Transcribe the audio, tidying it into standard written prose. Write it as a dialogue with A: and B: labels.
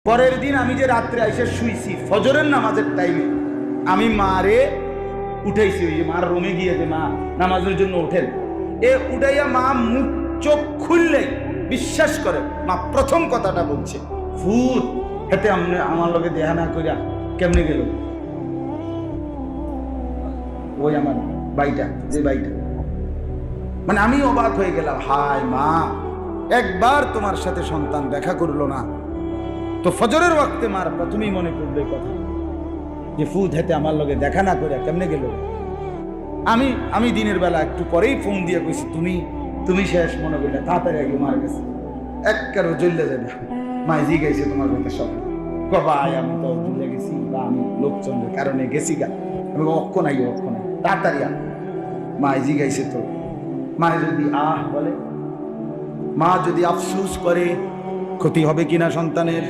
A: পরের দিন আমি যে রাত্রে এসে শুইছি ফজরের নামাজের টাইমে আমি মারে উঠাইছি, ওই যে মার রুমে গিয়ে যে মা নামাজের জন্য ওঠেন, এ উঠাইয়া মা মুখ চোখ খুললে বিশ্বাস করে মা প্রথম কথাটা বলছে, ভূত হেতে আমার লোকে দেহা না করিয়া কেমনে গেল? ওই আমার বাইটা, যে বাইটা, মানে আমি অবাক হয়ে গেলাম, হায় মা, একবার তোমার সাথে সন্তান দেখা করলো না তো ফজরের ওয়াক্তে মার প্রথমেই মনে পড়লো এই কথা যে ফুদ হেতে আমার লগে দেখা না করে কেমনে গেল? আমি দিনের বেলা একটু পরেই ফোন দিয়ে কইছি, তুমি শেষ মনে করলে তাড়াতাড়ি আগে মার গেছে একবারও জ্বললে যাবে। মা জিগাইছে তোমার কথা সব, ভাই আমি তো জ্বলে গেছি বা আমি লোকজনের কারণে গেছি গা, আমি অক্ষ নাই তাড়াতাড়ি মা জিগাইছে তো মা যদি বলে, মা যদি আফসোস করে ক্ষতি হবে কিনা সন্তানের?